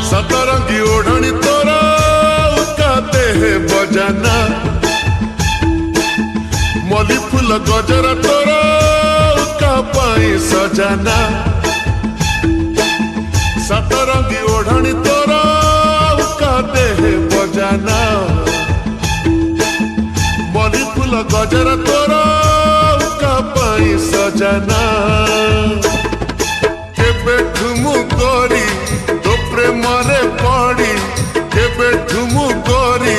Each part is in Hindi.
सतरंगी ओढ़नी तोरा उकाते है बजाना, मली फूल गजरा तोरा उका पाई सजाना। सतरंगी ओढ़नी तोरा उकाते है बजाना, मली फूल गजरा तोरा उका पाई सजाना। केबे ठुमु गोरी तो प्रेमरे पड़ी, केबे ठुमु गोरी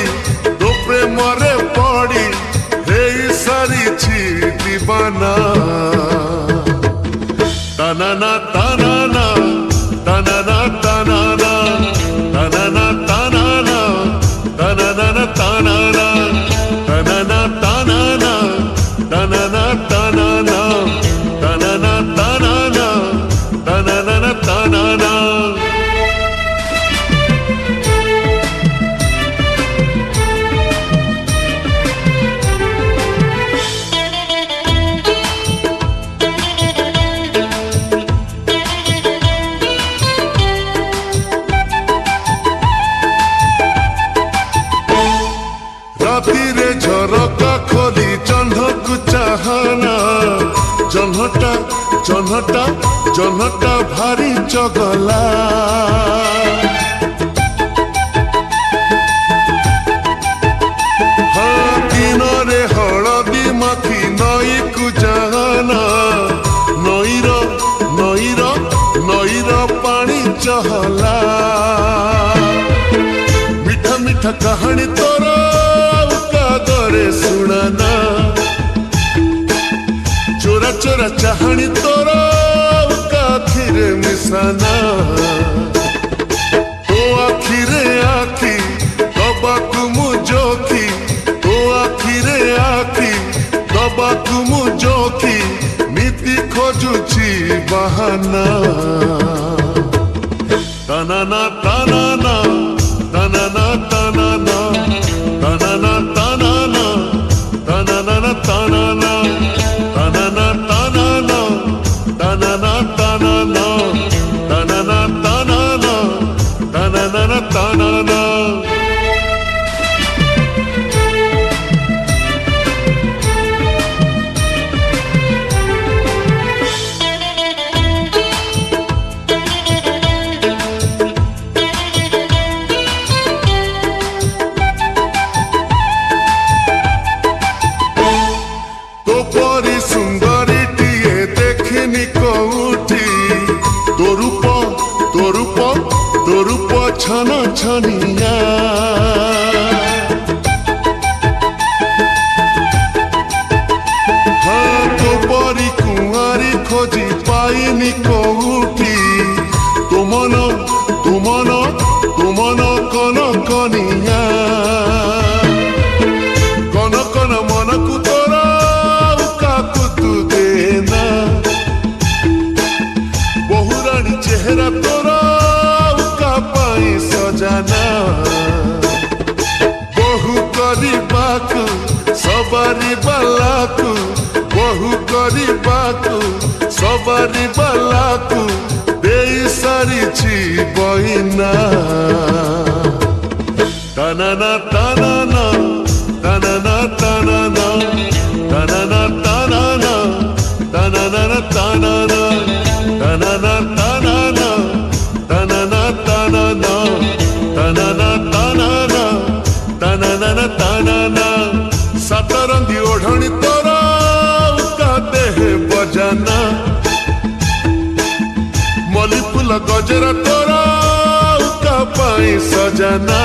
तो प्रेमरे पड़ी, हे सारी छी दीवाना। तनाना तनाना तनाना तनाना तनाना तनाना तनाना तनाना तनाना तनाना तनाना तनाना तनाना तनाना तनाना तनाना। रातिरे झरका खोली जह्नकु चाहना, जह्नटा जह्नटा जह्नटा भारी चगला। हाँ दिनरे हलदी माखी नई कु जाना, नईर नईर नईर पानी चहला। मीठा मीठा कहानी तोरा दरे सुनाना, चोरा चोरा चाहनी तोरा आखिरे मिसाना। तो आखिरे आखी दबाकु मु जोखी, तो आखिरे आखी दबाकु मु जोखी, नीति खोजुची बहाना। तनाना तनाना तनाना तनाना तनाना तनाना तनाना तनाना तनाना तनाना तनाना तनाना तनाना तनाना तनाना तनाना। तोरूप छन छनिया, हाँ तो परी कुआरी खोजी पाइनी कोउठी। तुमन तुमन तुमन कन कनिया, कन कन मन को तोरा काकु तू देना। बहुरानी चेहरा तोरा सजाना, बहु करिबाकु सबारी बालाकु, बहु करिबाकु सबारी बालाकु, देई सारिछि बहिना। तनाना तनाना तनाना तनाना तनाना तनाना तनाना तनाना तनाना तनाना तनाना तनाना तनाना तनाना तनाना तनाना। सतरंगी ओढ़नी तोरा उकाते है बजाना, मली फूल गजरा तोरा उका पाई सजाना।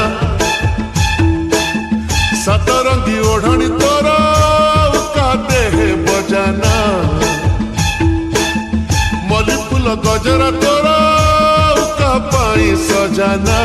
सतरंगी ओढ़नी तोरा उकाते है बजाना, मली फूल गजरा तोरा पाई सजाना।